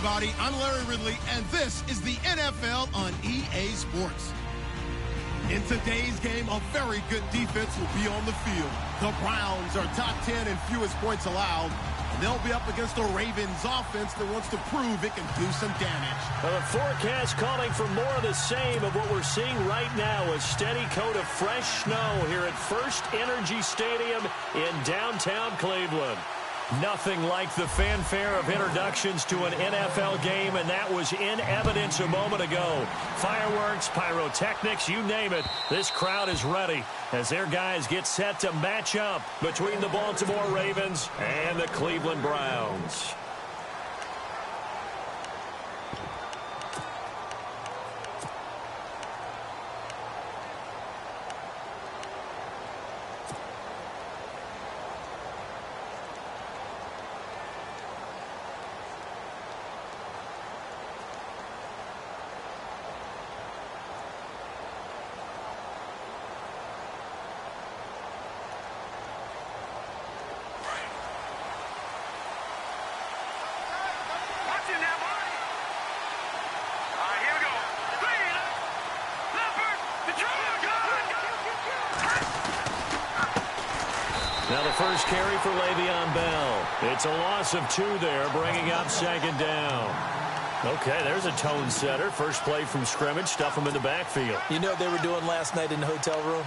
everybody. I'm Larry Ridley, and this is the NFL on EA Sports. In today's game, a very good defense will be on the field. The Browns are top 10 in fewest points allowed, and they'll be up against a Ravens offense that wants to prove it can do some damage. Well, the forecast calling for more of the same of what we're seeing right now, a steady coat of fresh snow here at First Energy Stadium in downtown Cleveland. Nothing like the fanfare of introductions to an NFL game, and that was in evidence a moment ago. Fireworks, pyrotechnics, you name it. This crowd is ready as their guys get set to match up between the Baltimore Ravens and the Cleveland Browns. Now the first carry for Le'Veon Bell. It's a loss of 2 there, bringing up second down. Okay, there's a tone setter. First play from scrimmage, stuff him in the backfield. You know what they were doing last night in the hotel room?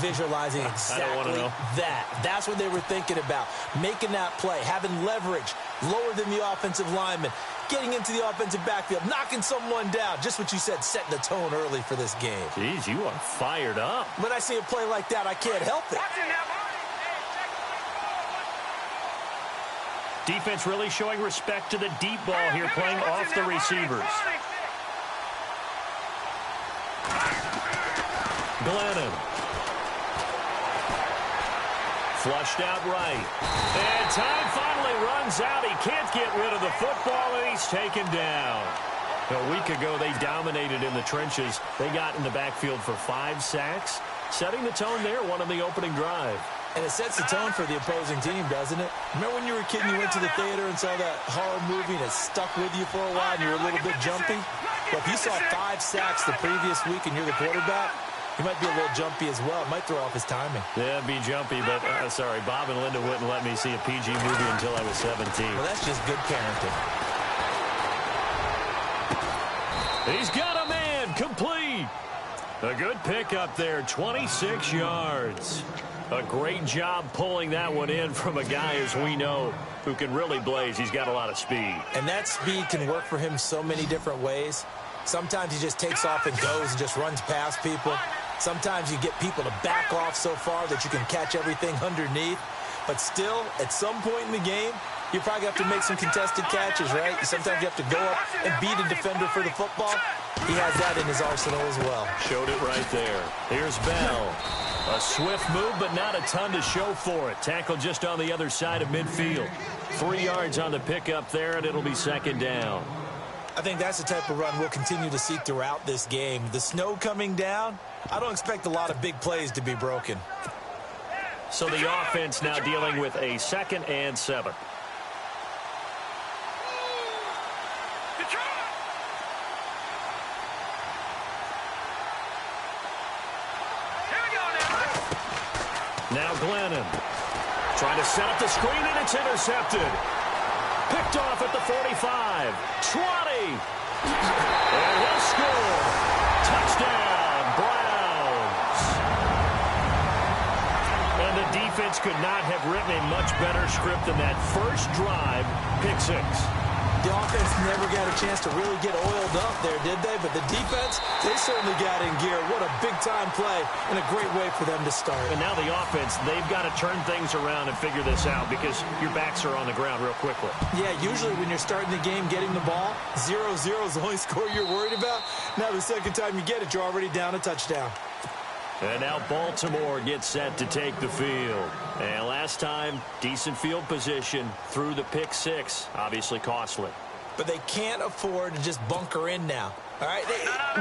Visualizing exactly that. That's what they were thinking about. Making that play, having leverage, lower than the offensive lineman, getting into the offensive backfield, knocking someone down. Just what you said, setting the tone early for this game. Jeez, you are fired up. When I see a play like that, I can't help it. Defense really showing respect to the deep ball here, playing off the receivers. Glennon. Flushed out right. And time finally runs out. He can't get rid of the football, and he's taken down. A week ago, they dominated in the trenches. They got in the backfield for 5 sacks, setting the tone there, one on the opening drive. And it sets the tone for the opposing team, doesn't it? Remember when you were a kid and you went to the theater and saw that horror movie and it stuck with you for a while and you were a little bit jumpy? Well, if you saw 5 sacks the previous week and you're the quarterback, you might be a little jumpy as well. It might throw off his timing. Yeah, be jumpy, but sorry, Bob and Linda wouldn't let me see a PG movie until I was 17. Well, that's just good parenting. He's got a man, complete. A good pickup there, 26 yards. A great job pulling that one in from a guy, as we know, who can really blaze. He's got a lot of speed. And that speed can work for him so many different ways. Sometimes he just takes off and goes and just runs past people. Sometimes you get people to back off so far that you can catch everything underneath. But still, at some point in the game, you probably have to make some contested catches, right? Sometimes you have to go up and beat a defender for the football. He has that in his arsenal as well. Showed it right there. Here's Bell. A swift move, but not a ton to show for it. Tackle just on the other side of midfield. 3 yards on the pickup there, and it'll be second down. I think that's the type of run we'll continue to see throughout this game. The snow coming down, I don't expect a lot of big plays to be broken. So the offense now dealing with a 2nd and 7. Now Glennon trying to set up the screen, and it's intercepted. Picked off at the 45. 20. And he'll score. Touchdown, Browns. And the defense could not have written a much better script than that first drive, pick 6. The offense never got a chance to really get oiled up there, did they? But the defense, they certainly got in gear. What a big-time play and a great way for them to start. And now the offense, they've got to turn things around and figure this out because your backs are on the ground real quickly. Yeah, usually when you're starting the game, getting the ball, 0-0 is the only score you're worried about. Now the second time you get it, you're already down a touchdown. And now Baltimore gets set to take the field. And last time, decent field position through the pick 6. Obviously costly. But they can't afford to just bunker in now. All right,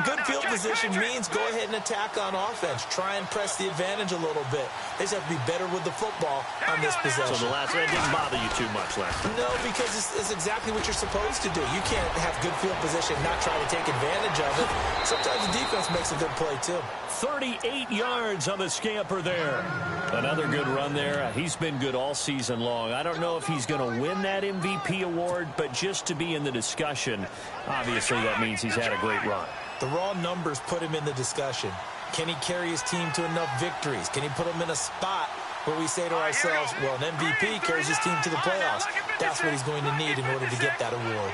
good field position means go ahead and attack on offense. Try and press the advantage a little bit. They just have to be better with the football on this possession. So the last one didn't bother you too much last time? No, because it's exactly what you're supposed to do. You can't have good field position and not try to take advantage of it. Sometimes the defense makes a good play, too. 38 yards on the scamper there. Another good run there. He's been good all season long. I don't know if he's going to win that MVP award, but just to be in the discussion, obviously that means he's had a great run. The raw numbers put him in the discussion. Can he carry his team to enough victories? Can he put them in a spot where we say to ourselves, well, an MVP carries his team to the playoffs. That's what he's going to need in order to get that award.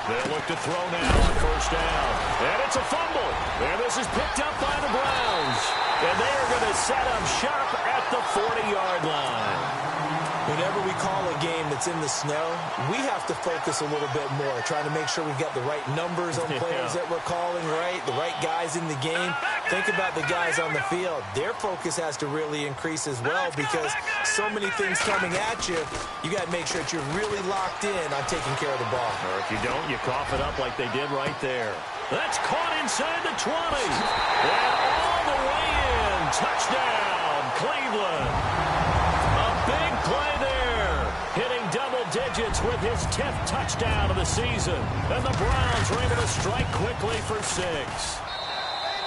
They'll look to throw now on first down. And it's a fumble. And this is picked up by the Browns. And they are going to set up shop at the 40-yard line. Whenever we call a game that's in the snow, we have to focus a little bit more, trying to make sure we've got the right numbers on players that we're calling right, the right guys in the game. Think about the guys on the field. Their focus has to really increase as well because so many things coming at you, you got to make sure that you're really locked in on taking care of the ball. Or if you don't, you cough it up like they did right there. That's caught inside the 20. And all the way in. Touchdown, Cleveland. Big play there, hitting double digits with his 10th touchdown of the season. And the Browns are able to strike quickly for 6.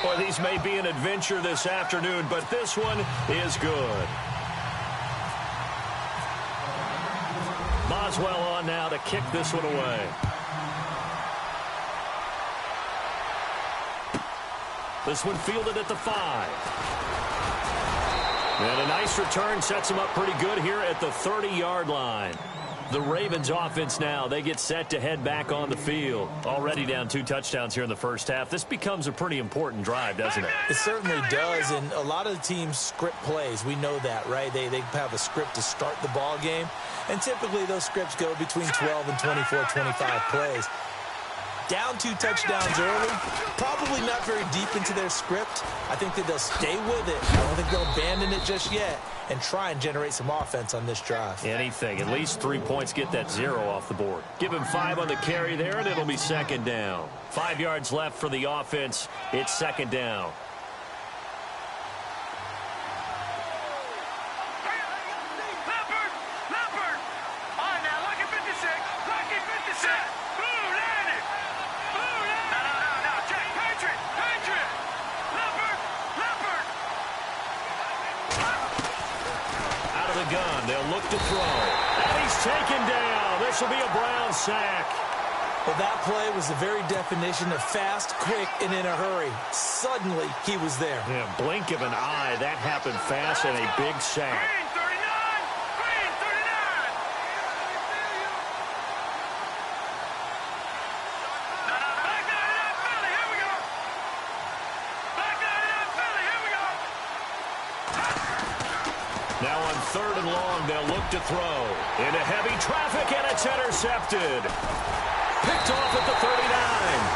Well, these may be an adventure this afternoon, but this one is good. Boswell on now to kick this one away. This one fielded at the 5. And a nice return sets him up pretty good here at the 30-yard line. The Ravens offense now, they get set to head back on the field. Already down 2 touchdowns here in the first half. This becomes a pretty important drive, doesn't it? It certainly does, and a lot of the teams script plays. We know that, right? They have a script to start the ball game, and typically those scripts go between 12 and 24, 25 plays. Down 2 touchdowns early, probably not very deep into their script. I think that they'll stay with it. I don't think they'll abandon it just yet and try and generate some offense on this drive. Anything. At least 3 points, get that 0 off the board. Give him 5 on the carry there, and it'll be second down. 5 yards left for the offense. It's second down. They'll look to throw. And he's taken down. This will be a Brown sack. Well, that play was the very definition of fast, quick, and in a hurry. Suddenly, he was there. Yeah, blink of an eye. That happened fast and a big sack. Now on 3rd and long, they'll look to throw. Into heavy traffic, and it's intercepted. Picked off at the 39.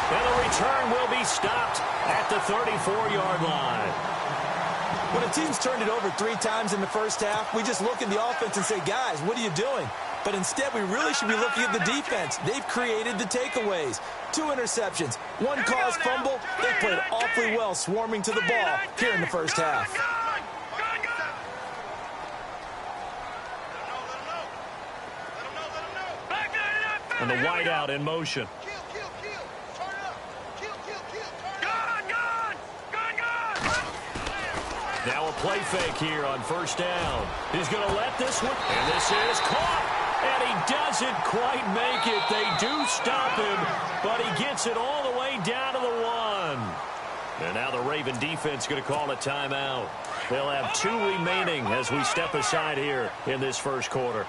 And the return will be stopped at the 34-yard line. When a team's turned it over 3 times in the first half, we just look at the offense and say, guys, what are you doing? But instead, we really should be looking at the defense. They've created the takeaways. 2 interceptions, 1 caused fumble. They played awfully well swarming to the ball here in the first half. And the wideout in motion. Now a play fake here on first down. He's going to let this one, and this is caught. And he doesn't quite make it. They do stop him, but he gets it all the way down to the 1. And now the Raven defense going to call a timeout. They'll have 2 remaining as we step aside here in this first quarter.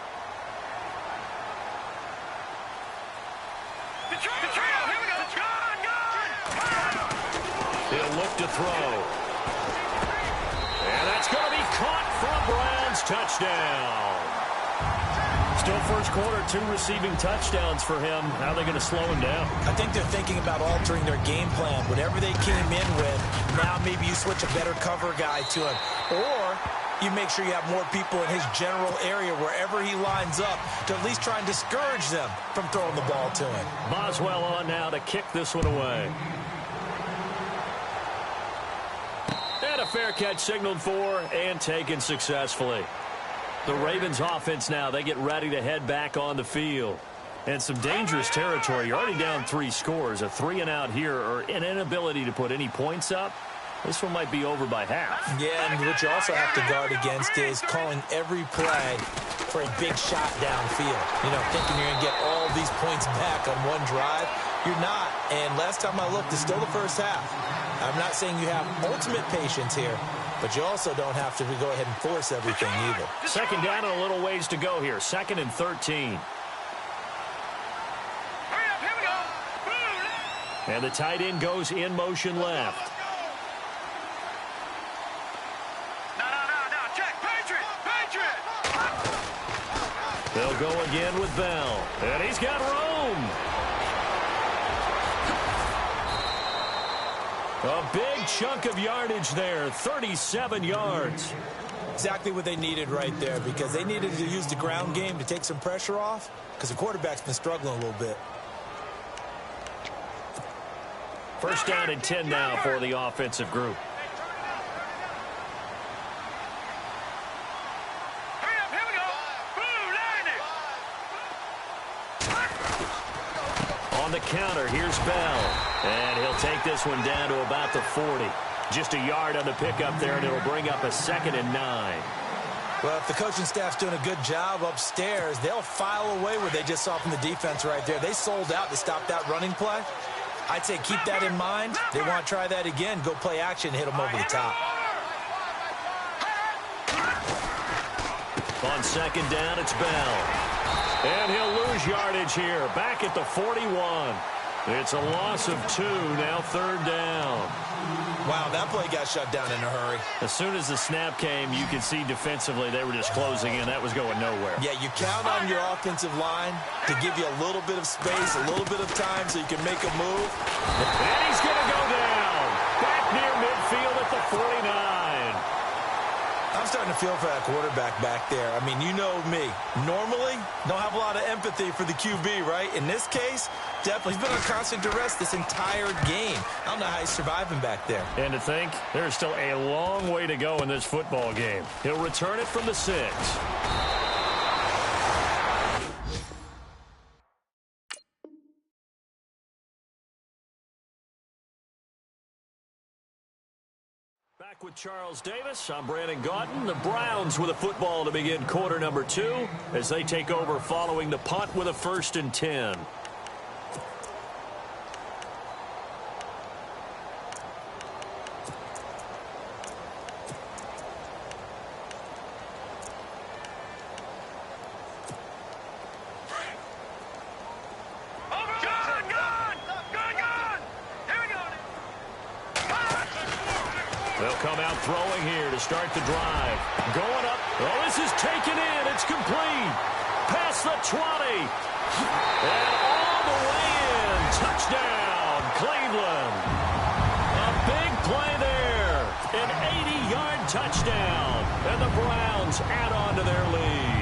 He'll look to throw. And that's going to be caught for a Browns touchdown. Still first quarter, 2 receiving touchdowns for him. How are they going to slow him down? I think they're thinking about altering their game plan. Whatever they came in with, now maybe you switch a better cover guy to him. Or you make sure you have more people in his general area wherever he lines up to at least try and discourage them from throwing the ball to him. Boswell on now to kick this one away. And a fair catch signaled for and taken successfully. The Ravens offense now, they get ready to head back on the field. And some dangerous territory. You're already down 3 scores. A 3-and-out here or an inability to put any points up. This one might be over by half. Yeah, and what you also have to guard against is calling every play for a big shot downfield. You know, thinking you're going to get all these points back on one drive. You're not. And last time I looked, it's still the first half. I'm not saying you have ultimate patience here, but you also don't have to go ahead and force everything either. Second down and a little ways to go here. 2nd and 13. And the tight end goes in motion left. They'll go again with Bell. And he's got room. A big chunk of yardage there, 37 yards. Exactly what they needed right there, because they needed to use the ground game to take some pressure off, because the quarterback's been struggling a little bit. First down and 10 now for the offensive group. On the counter, here's Bell. And he'll take this one down to about the 40. Just a yard on the pickup there, and it'll bring up a 2nd and 9. Well, if the coaching staff's doing a good job upstairs, they'll file away what they just saw from the defense right there. They sold out to stop that running play. I'd say keep that in mind. They want to try that again. Go play action, hit them over the top. On 2nd down, it's Bell. And he'll lose yardage here, back at the 41. It's a loss of 2, now 3rd down. Wow, that play got shut down in a hurry. As soon as the snap came, you could see defensively they were just closing in. That was going nowhere. Yeah, you count on your offensive line to give you a little bit of space, a little bit of time so you can make a move. And he's going to go down. Back near midfield at the 49. I'm starting to feel for that quarterback back there. I mean, you know me. Normally, don't have a lot of empathy for the QB, right? In this case, definitely. He's been on constant duress this entire game. I don't know how he's surviving back there. And to think, there's still a long way to go in this football game. He'll return it from the 6. Back with Charles Davis, I'm Brandon Gaudin. The Browns with a football to begin quarter number 2 as they take over following the punt with a 1st and 10. They'll come out throwing here to start the drive. Going up. Oh, this is taken in. It's complete. Past the 20. And all the way in. Touchdown, Cleveland. A big play there. An 80-yard touchdown. And the Browns add on to their lead.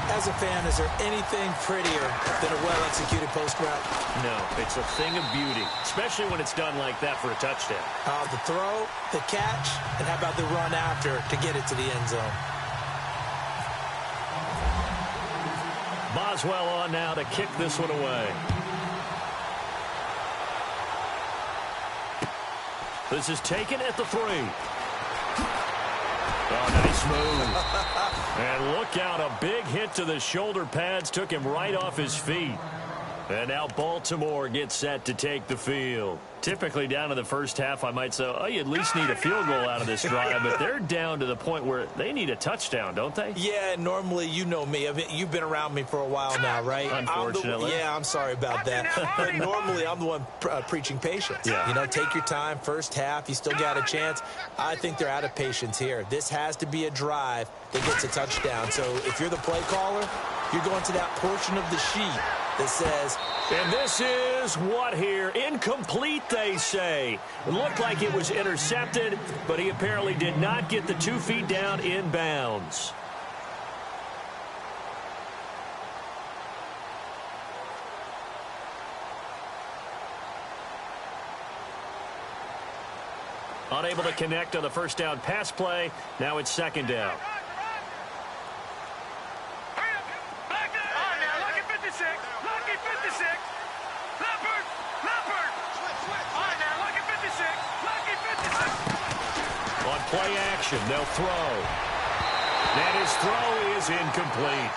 As a fan, is there anything prettier than a well-executed post route? No, it's a thing of beauty, especially when it's done like that for a touchdown. The throw, the catch, and how about the run after to get it to the end zone? Boswell on now to kick this one away. This is taken at the 3. Oh, nice move. And look out, a big hit to the shoulder pads took him right off his feet. And now Baltimore gets set to take the field. Typically down in the first half, I might say, oh, you at least need a field goal out of this drive. But they're down to the point where they need a touchdown, don't they? Yeah, normally, you know me. I mean, you've been around me for a while now, right? Unfortunately. I'm sorry about that. But normally, I'm the one preaching patience. Yeah. You know, take your time. First half, you still got a chance. I think they're out of patience here. This has to be a drive that gets a touchdown. So if you're the play caller, you're going to that portion of the sheet that says... And this is what here? Incomplete, they say. It looked like it was intercepted, but he apparently did not get the 2 feet down in bounds. Unable to connect on the first down pass play. Now it's second down. On play action, they'll throw. And his throw is incomplete.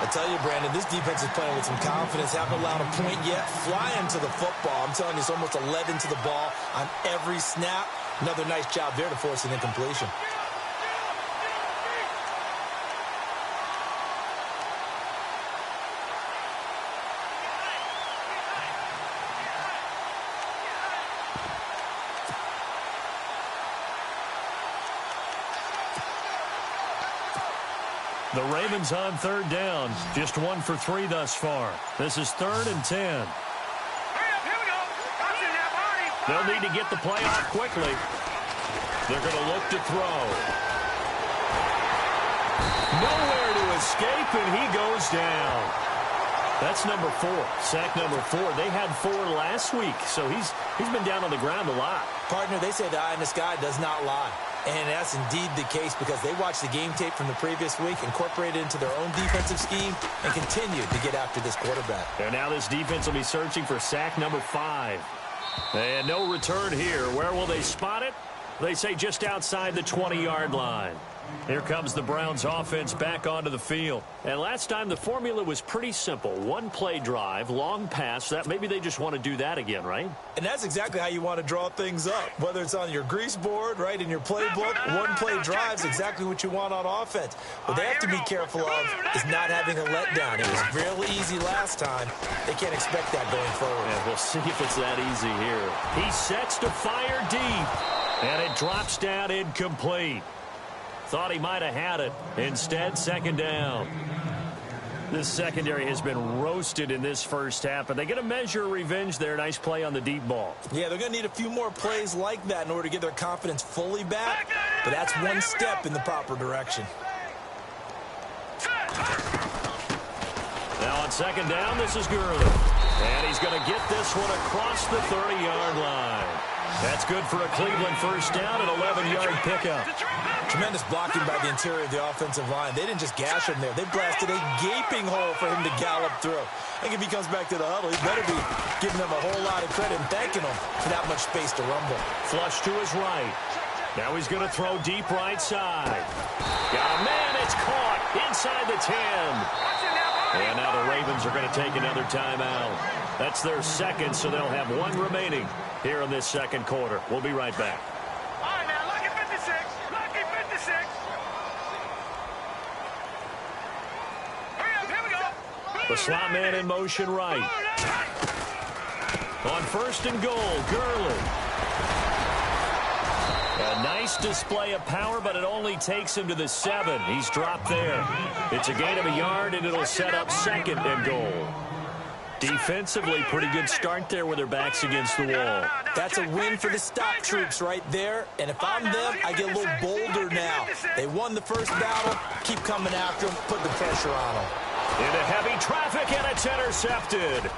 I tell you, Brandon, this defense is playing with some confidence. Haven't allowed a point yet. Flying to the football. I'm telling you, it's almost 11 to the ball on every snap. Another nice job there to force an incompletion. The Ravens on third down. Just 1 for 3 thus far. This is 3rd and 10. They'll need to get the play off quickly. They're going to look to throw. Nowhere to escape, and he goes down. That's number 4. Sack number 4. They had 4 last week, so he's been down on the ground a lot. Partner, they say the eye in the sky does not lie. And that's indeed the case because they watched the game tape from the previous week, incorporated it into their own defensive scheme, and continued to get after this quarterback. And now this defense will be searching for sack number 5. And no return here. Where will they spot it? They say just outside the 20-yard line. Here comes the Browns offense back onto the field. And last time the formula was pretty simple. 1 play drive, long pass. That maybe they just want to do that again, right? And that's exactly how you want to draw things up. Whether it's on your grease board, right, in your playbook, 1 play drive is exactly what you want on offense. What they have to be careful of is not having a letdown. It was real easy last time. They can't expect that going forward. And we'll see if it's that easy here. He sets to fire deep. And it drops down incomplete. Thought he might have had it. Instead, second down. This secondary has been roasted in this first half, but they get a measure of revenge there. Nice play on the deep ball. Yeah, they're going to need a few more plays like that in order to get their confidence fully back, but that's one step in the proper direction. Now on second down, this is Gurley. And he's going to get this one across the 30-yard line. That's good for a Cleveland first down, an 11-yard pickup. Tremendous blocking by the interior of the offensive line. They didn't just gash him there. They blasted a gaping hole for him to gallop through. I think if he comes back to the huddle, he better be giving them a whole lot of credit and thanking them for that much space to rumble. Flush to his right. Now he's going to throw deep right side. Got a man, it's caught inside the 10. And now the Ravens are going to take another timeout. That's their second, so they'll have 1 remaining here in this second quarter. We'll be right back. All right, now, lucky 56. Lucky 56. Hurry up, here we go. The slot man in motion right. On first and goal, Gurley. A nice display of power, but it only takes him to the 7. He's dropped there. It's a gain of a yard, and it'll set up second and goal. Defensively, pretty good start there with their backs against the wall. That's a win for the stop troops right there. And if I'm them, I get a little bolder now. They won the first battle. Keep coming after them. Put the pressure on them. Into heavy traffic, and it's intercepted.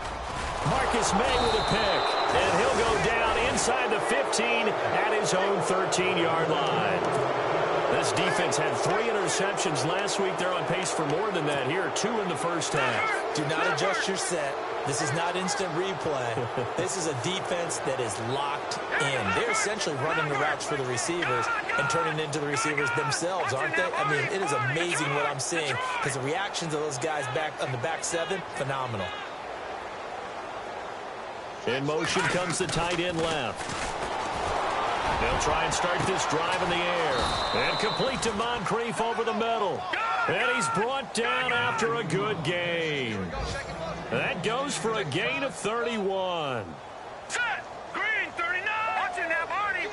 Marcus May with a pick. And he'll go down inside the 15 at his own 13-yard line. This defense had 3 interceptions last week. They're on pace for more than that here. 2 in the first half. Do not adjust your set. This is not instant replay. This is a defense that is locked in. They're essentially running the routes for the receivers and turning into the receivers themselves, aren't they? I mean, it is amazing what I'm seeing because the reactions of those guys back on the back 7, phenomenal. In motion comes the tight end left. They'll try and start this drive in the air. And complete to Moncrief over the middle. And he's brought down after a good gain. That goes for a gain of 31. Set. Green, 39. Watching that, Barney.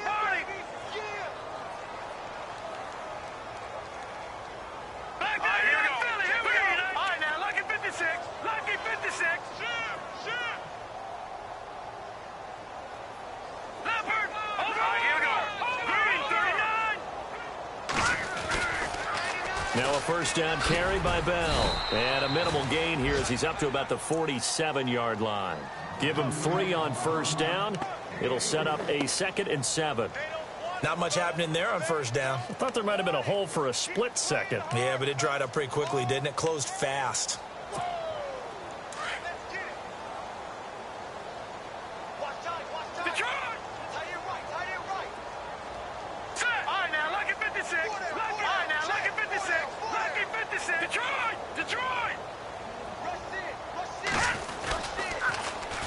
Back there, here we go. All right, now, lucky 56. Lucky 56. Here we go. Green 39. Now a first down carry by Bell. And a minimal gain here as he's up to about the 47-yard line. Give him 3 on first down. It'll set up a 2nd and 7. Not much happening there on first down. I thought there might have been a hole for a split second. Yeah, but it dried up pretty quickly, didn't it? Closed fast.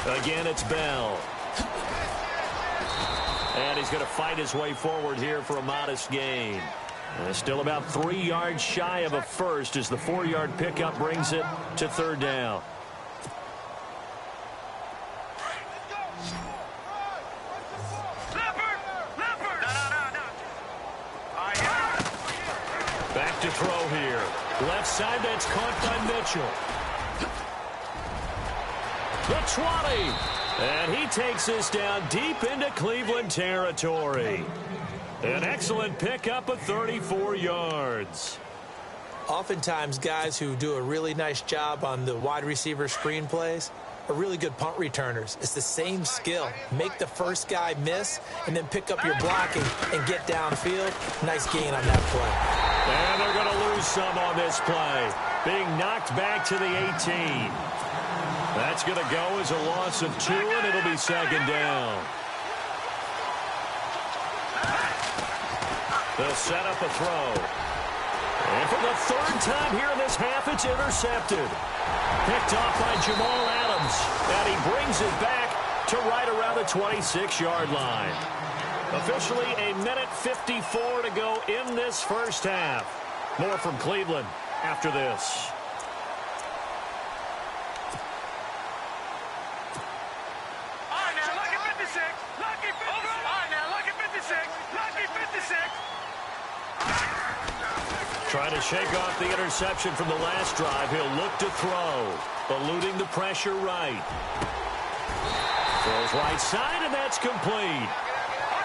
Again, it's Bell. And he's going to fight his way forward here for a modest gain. Still about 3 yards shy of a first as the 4-yard pickup brings it to 3rd down. Back to throw here. Left side, that's caught by Mitchell. The 20. And he takes this down deep into Cleveland territory. An excellent pickup of 34 yards. Oftentimes, guys who do a really nice job on the wide receiver screen plays are really good punt returners. It's the same skill. Make the first guy miss and then pick up your blocking and get downfield. Nice gain on that play. And they're going to lose some on this play. Being knocked back to the 18. That's going to go as a loss of 2, and it'll be 2nd down. They'll set up a throw. And for the 3rd time here in this half, it's intercepted. Picked off by Jamal Adams. And he brings it back to right around the 26-yard line. Officially a minute 54 to go in this first half. More from Cleveland after this. Trying to shake off the interception from the last drive. He'll look to throw. Eluding the pressure right. Throws right side, and that's complete.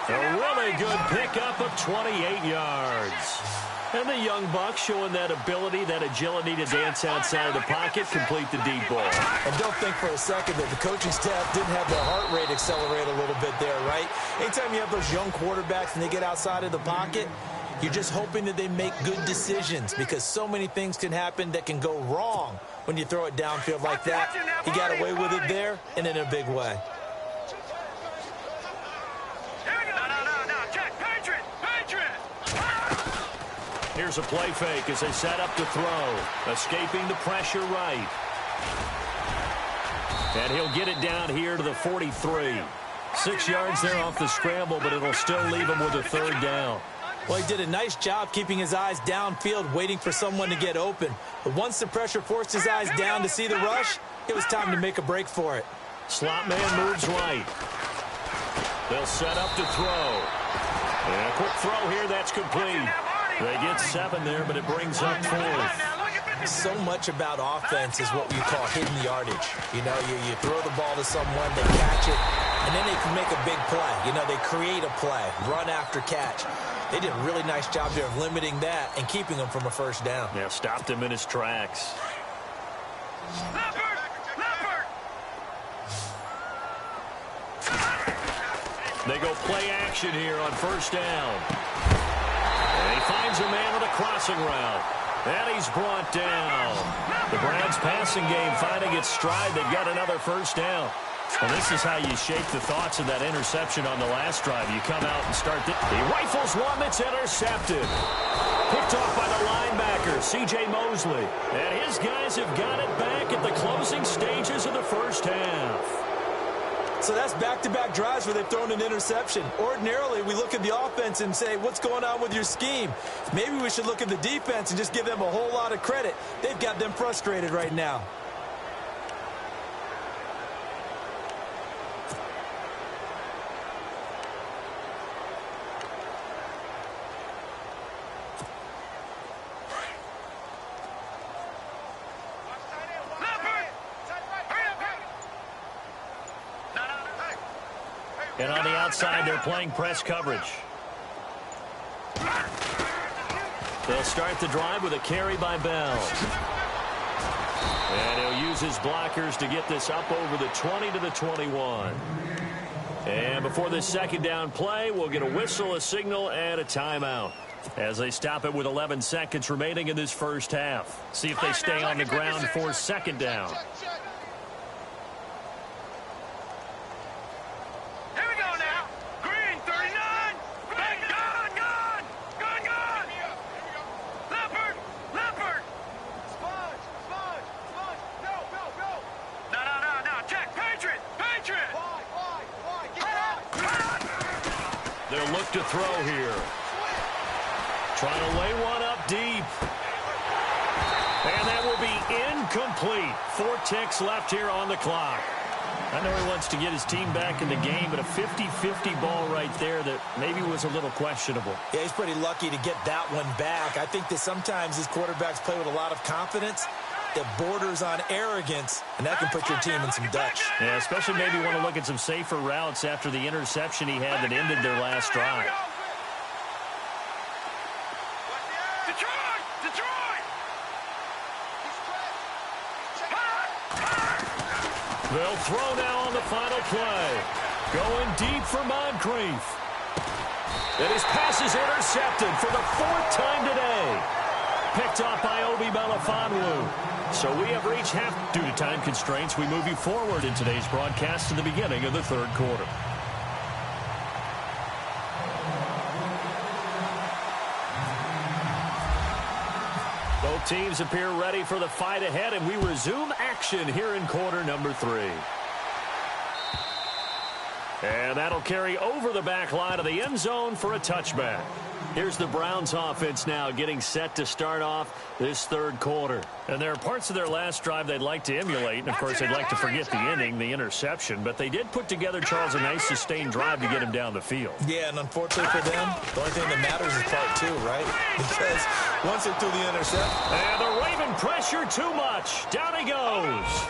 A really good pickup of 28 yards. And the young buck showing that ability, that agility to dance outside of the pocket, complete the deep ball. And don't think for a second that the coaching staff didn't have their heart rate accelerate a little bit there, right? Anytime you have those young quarterbacks and they get outside of the pocket, you're just hoping that they make good decisions because so many things can happen that can go wrong when you throw it downfield like that. He got away with it there and in a big way. Here's a play fake as they set up to throw. Escaping the pressure right. And he'll get it down here to the 43. 6 yards there off the scramble, but it'll still leave him with a 3rd down. Well, he did a nice job keeping his eyes downfield, waiting for someone to get open. But once the pressure forced his eyes down to see the rush, it was time to make a break for it. Slot man moves right. They'll set up to throw. And a quick throw here, that's complete. They get 7 there, but it brings up 4th. So much about offense is what you call hidden yardage. You know, you throw the ball to someone, they catch it, and then they can make a big play. You know, they create a play, run after catch. They did a really nice job there of limiting that and keeping him from a first down. Yeah, stopped him in his tracks. They go play action here on first down. And he finds a man with a crossing route. And he's brought down. The Browns passing game finding its stride. They've got another first down. Well, this is how you shake the thoughts of that interception on the last drive. You come out and start. He rifles one that's intercepted. Picked off by the linebacker, C.J. Mosley. And his guys have got it back at the closing stages of the first half. So that's back-to-back drives where they've thrown an interception. Ordinarily, we look at the offense and say, what's going on with your scheme? Maybe we should look at the defense and just give them a whole lot of credit. They've got them frustrated right now. And on the outside, they're playing press coverage. They'll start the drive with a carry by Bell. And he'll use his blockers to get this up over the 20 to the 21. And before this second down play, we'll get a whistle, a signal, and a timeout as they stop it with 11 seconds remaining in this first half. See if they stay on the ground for second down. Here we go now. Green, 39. Bang, gun. Leopard. Sponge. Go. No. Check. Patriot. Why? Get out. They'll look to throw here. Trying to lay one up deep. And that will be incomplete. 4 ticks left here on the clock. I know he wants to get his team back in the game, but a 50-50 ball right there that maybe was a little questionable. Yeah, he's pretty lucky to get that one back. I think that sometimes these quarterbacks play with a lot of confidence that borders on arrogance, and that can put your team in some Dutch. Yeah, especially maybe want to look at some safer routes after the interception he had that ended their last drive. Detroit! They'll throw now on the final play. Going deep for Moncrief. And his pass is intercepted for the 4th time today. Picked off by Obi Melifonwu. So we have reached half. Due to time constraints, we move you forward in today's broadcast to the beginning of the third quarter. Both teams appear ready for the fight ahead, and we resume action here in quarter number 3. And that'll carry over the back line of the end zone for a touchback. Here's the Browns offense now getting set to start off this third quarter. And there are parts of their last drive they'd like to emulate. And, of course, they'd like to forget the inning, the interception. But they did put together, Charles, a nice sustained drive to get him down the field. Yeah, and unfortunately for them, the only thing that matters is part 2, right? Because once they threw the interception. And the Raven pressure too much. Down he goes.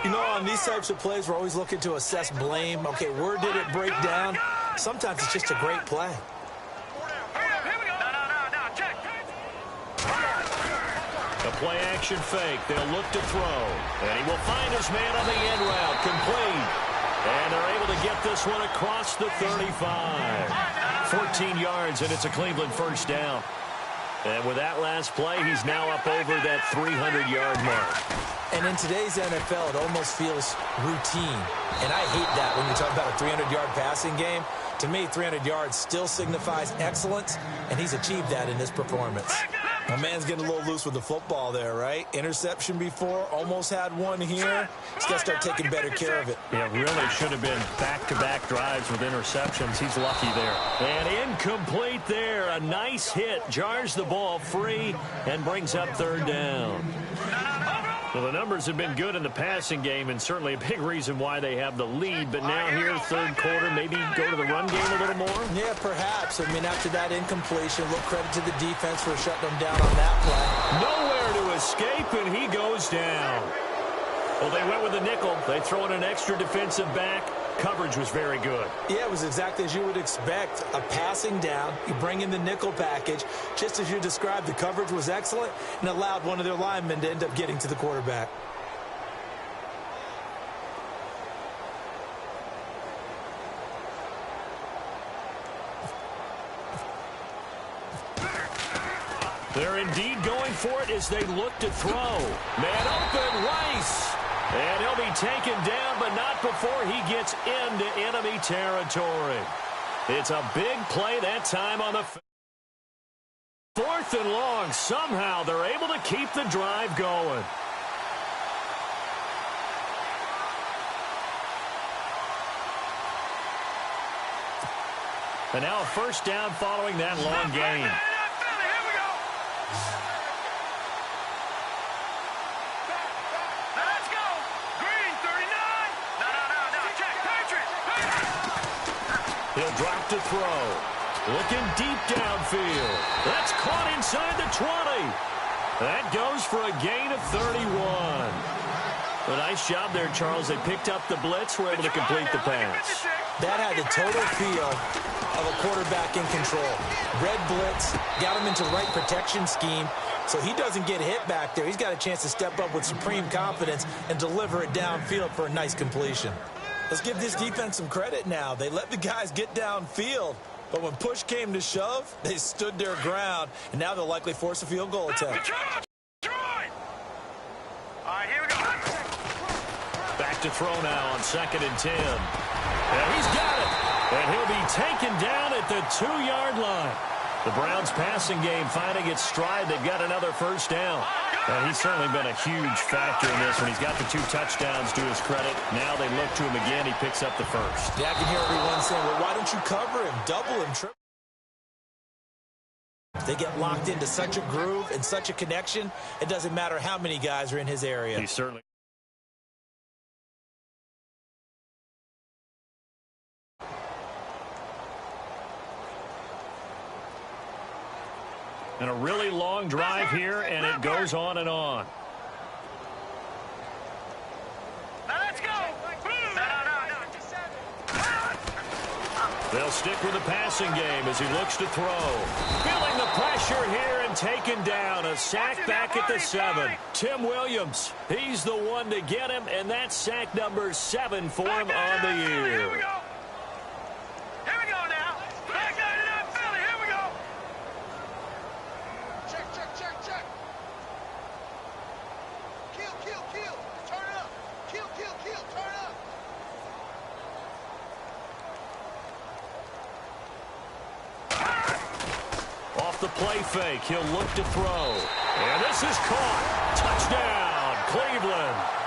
You know, on these types of plays, we're always looking to assess blame. Okay, where did it break down? Sometimes it's just a great play. A play-action fake. They'll look to throw. And he will find his man on the end route. Complete. And they're able to get this one across the 35. 14 yards, and it's a Cleveland first down. And with that last play, he's now up over that 300-yard mark. And in today's NFL, it almost feels routine. And I hate that when you talk about a 300-yard passing game. To me, 300 yards still signifies excellence, and he's achieved that in this performance. My man's getting a little loose with the football there, right? Interception before, almost had one here. He's got to start taking better care of it. Yeah, really should have been back-to-back drives with interceptions. He's lucky there. And incomplete there. A nice hit. Jars the ball free and brings up third down. Well, the numbers have been good in the passing game, and certainly a big reason why they have the lead. But now here, third quarter, maybe go to the run game a little more? Yeah, perhaps. I mean, after that incompletion, a little credit to the defense for shutting them down on that play. Nowhere to escape, and he goes down. Well, they went with the nickel. They throw in an extra defensive back. Coverage was very good. Yeah, it was exactly as you would expect. A passing down, you bring in the nickel package. Just as you described, the coverage was excellent and allowed one of their linemen to end up getting to the quarterback. They're indeed going for it as they look to throw. Man open, Rice. And he'll be taken down, but not before he gets into enemy territory. It's a big play that time on the 4th and long. Somehow they're able to keep the drive going. And now a first down following that long gain. He'll drop to throw. Looking deep downfield. That's caught inside the 20. That goes for a gain of 31. A nice job there, Charles. They picked up the blitz, were able to complete the pass. That had the total feel of a quarterback in control. Red blitz, got him into the right protection scheme, so he doesn't get hit back there. He's got a chance to step up with supreme confidence and deliver it downfield for a nice completion. Let's give this defense some credit now. They let the guys get downfield, but when push came to shove, they stood their ground, and now they'll likely force a field goal attempt. All right, here we go. Back to throw now on 2nd and 10. And he's got it. And he'll be taken down at the 2-yard line. The Browns' passing game finding its stride. They've got another first down. And he's certainly been a huge factor in this when he's got the 2 touchdowns to his credit. Now they look to him again. He picks up the first. Yeah, I can hear everyone saying, well, why don't you cover him, double him, triple? They get locked into such a groove and such a connection, it doesn't matter how many guys are in his area. He certainly. And a really long drive here, and it goes on and on. Now let's go. No. They'll stick with the passing game as he looks to throw. Feeling the pressure here and taken down. A sack back at the 7. Tim Williams, he's the one to get him, and that's sack number 7 for him on the year. Here we go. Here we go now. Back out of that belly. Here we go. Check. Kill. Turn up. Kill. Turn up. Off the play fake, he'll look to throw. And this is caught. Touchdown, Cleveland.